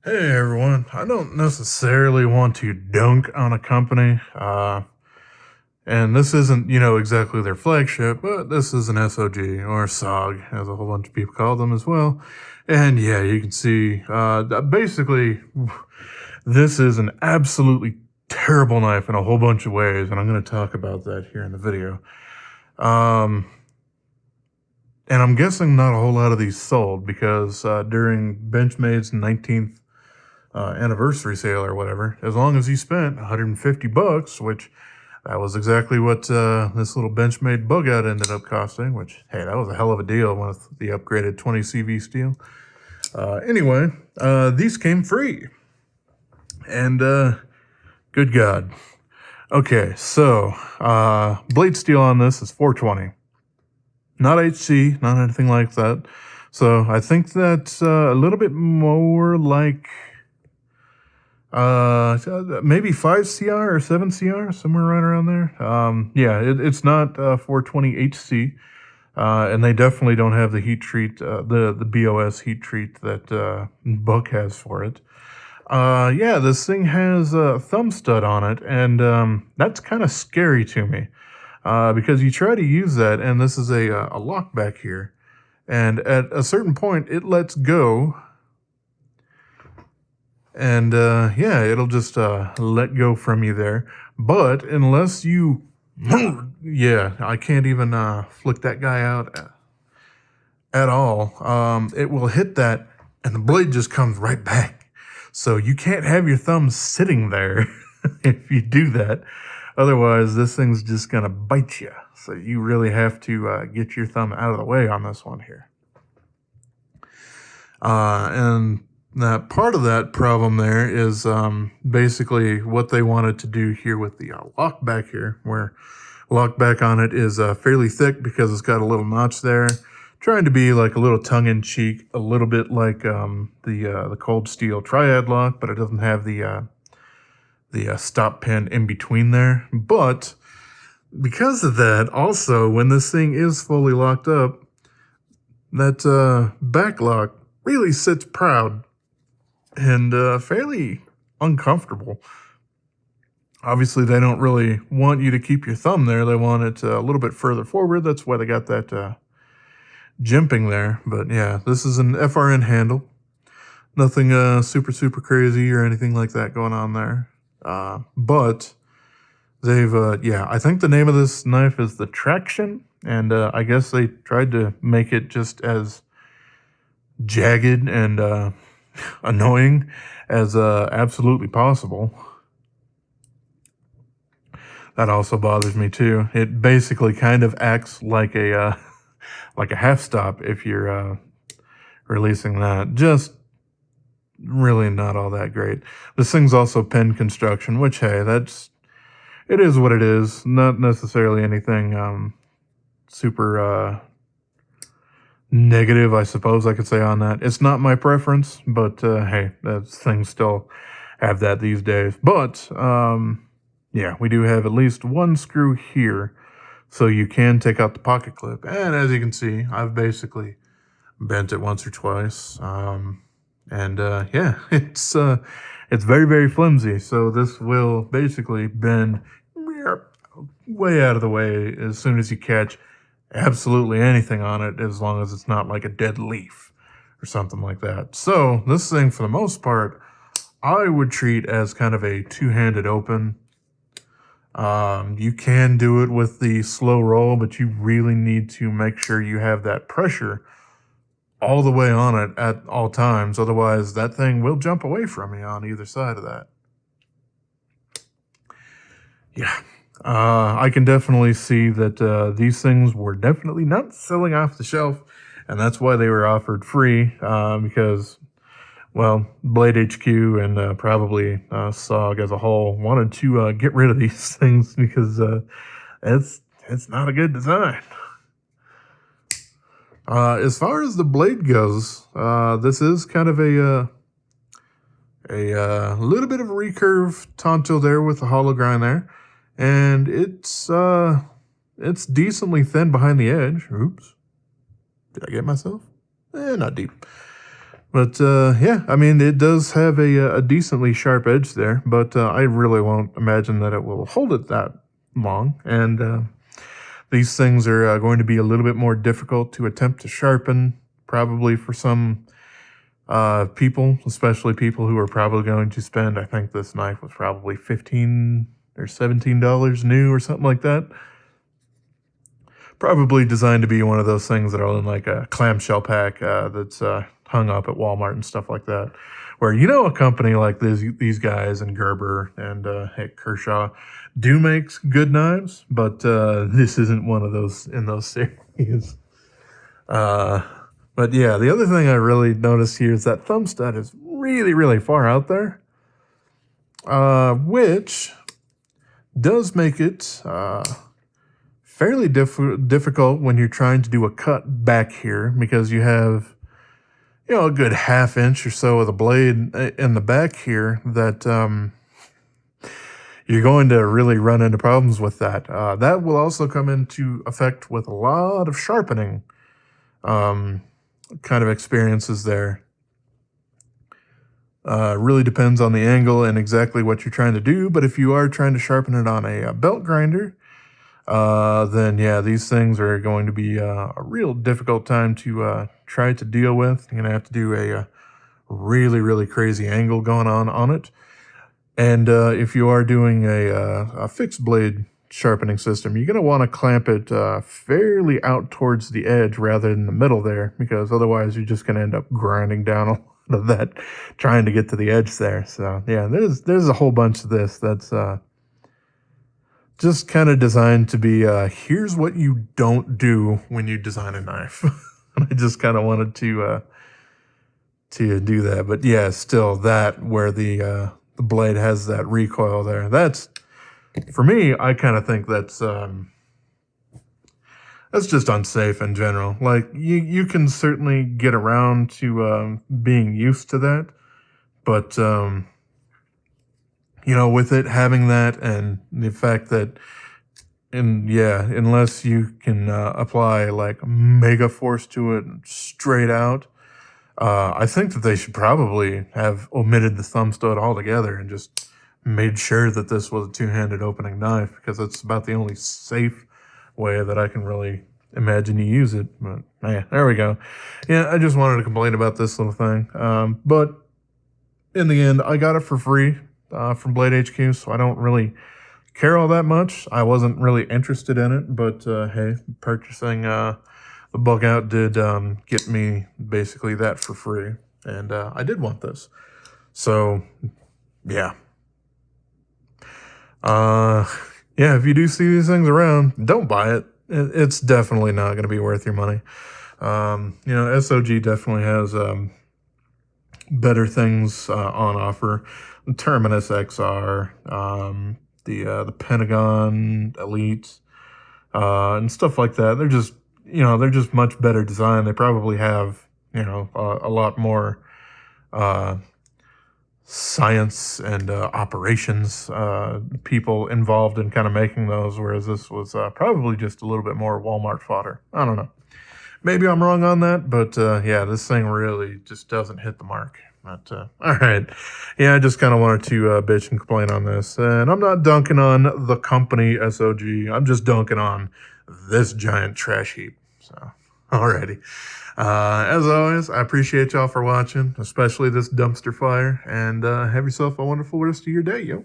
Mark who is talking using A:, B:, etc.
A: Hey everyone, I don't necessarily want to dunk on a company, and this isn't, exactly their flagship, but this is an SOG, or SOG, as a whole bunch of people call them as well. And yeah, you can see, basically, this is an absolutely terrible knife in a whole bunch of ways, and I'm going to talk about that here in the video. And I'm guessing not a whole lot of these sold, because during Benchmade's 19th anniversary sale or whatever, as long as you spent $150, which that was exactly what this little Benchmade bug out ended up costing, which, hey, that was a hell of a deal with the upgraded 20 CV steel. Anyway, these came free. And good God. Okay, so blade steel on this is 420. Not HC, not anything like that. So I think that's a little bit more like maybe 5 CR or 7 CR, somewhere right around there. Yeah, it's not 420 HC, and they definitely don't have the heat treat, the BOS heat treat that Buck has for it. Yeah, this thing has a thumb stud on it, and that's kind of scary to me, because you try to use that, and this is a lock back here, and at a certain point, it lets go. And yeah, it'll just let go from you there. But unless you, yeah, I can't even flick that guy out at all. It will hit that, and the blade just comes right back. So you can't have your thumb sitting there if you do that. Otherwise, this thing's just gonna bite you. So you really have to get your thumb out of the way on this one here. And that part of that problem there is basically what they wanted to do here with the lock back here, where lock back on it is fairly thick because it's got a little notch there, trying to be like a little tongue-in-cheek, a little bit like the cold steel triad lock, but it doesn't have the stop pin in between there. But because of that, also when this thing is fully locked up, that backlock really sits proud and fairly uncomfortable. Obviously, they don't really want you to keep your thumb there. They want it a little bit further forward. That's why they got that jimping there. But yeah, this is an FRN handle. Nothing super crazy or anything like that going on there. But they've, yeah, I think the name of this knife is the Traction. And I guess they tried to make it just as jagged and annoying as absolutely possible. That also bothers me too. It basically kind of acts like a like a half stop if you're releasing that. Just really not all that great. This thing's also pin construction, which, hey, it is what it is. Not necessarily anything super negative, I suppose I could say on that. It's not my preference, but hey, things still have that these days. But yeah, we do have at least one screw here, so you can take out the pocket clip. And as you can see, I've basically bent it once or twice. And yeah, it's very flimsy. So this will basically bend way out of the way as soon as you catch absolutely anything on it, as long as it's not like a dead leaf or something like that. So this thing, for the most part, I would treat as kind of a two-handed open. You can do it with the slow roll, but you really need to make sure you have that pressure all the way on it at all times. Otherwise, that thing will jump away from you on either side of that. Yeah. I can definitely see that these things were definitely not selling off the shelf, and that's why they were offered free, because, well, Blade HQ and probably SOG as a whole wanted to get rid of these things because it's not a good design. As far as the blade goes, this is kind of a little bit of a recurve tonto there with the hollow grind there. And it's decently thin behind the edge. Oops. Did I get myself? Not deep. But yeah, I mean, it does have a decently sharp edge there, but I really won't imagine that it will hold it that long. And these things are going to be a little bit more difficult to attempt to sharpen, probably for some people, especially people who are probably going to spend. I think this knife was probably $15 or $17 new or something like that. Probably designed to be one of those things that are in like a clamshell pack that's hung up at Walmart and stuff like that. Where a company like these guys and Gerber and Kershaw do make good knives, but this isn't one of those in those series. But yeah, the other thing I really noticed here is that thumb stud is really, really far out there, which does make it fairly difficult when you're trying to do a cut back here, because you have a good ½ inch or so of the blade in the back here that you're going to really run into problems with that. That will also come into effect with a lot of sharpening kind of experiences there. Really depends on the angle and exactly what you're trying to do, but if you are trying to sharpen it on a belt grinder, then yeah, these things are going to be a real difficult time to try to deal with. You're going to have to do a really, really crazy angle going on it. And if you are doing a fixed blade sharpening system, you're going to want to clamp it fairly out towards the edge rather than the middle there, because otherwise you're just going to end up grinding down a lot of that trying to get to the edge there. So yeah, there's a whole bunch of this that's just kind of designed to be here's what you don't do when you design a knife. And I just kind of wanted to do that. But yeah, still that where the blade has that recoil there, that's, for me, I kind of think that's just unsafe in general. Like you can certainly get around to being used to that, but with it having that and the fact that, unless you can apply like mega force to it straight out, I think that they should probably have omitted the thumb stud altogether and just made sure that this was a two-handed opening knife, because it's about the only safe way that I can really imagine you use it. But yeah, there we go. Yeah, I just wanted to complain about this little thing. But in the end, I got it for free from Blade HQ, so I don't really care all that much. I wasn't really interested in it, but hey, purchasing the bug out did get me basically that for free, and I did want this. So yeah. Yeah, if you do see these things around, don't buy it. It's definitely not going to be worth your money. SOG definitely has better things on offer. The Terminus XR, the Pentagon Elite, and stuff like that. They're just much better design. They probably have a lot more science and operations people involved in kind of making those, whereas this was probably just a little bit more Walmart fodder. I don't know. Maybe I'm wrong on that, but yeah, this thing really just doesn't hit the mark. But all right. Yeah, I just kind of wanted to bitch and complain on this. And I'm not dunking on the company SOG. I'm just dunking on this giant trash heap. So, alrighty. As always, I appreciate y'all for watching, especially this dumpster fire, and have yourself a wonderful rest of your day, yo.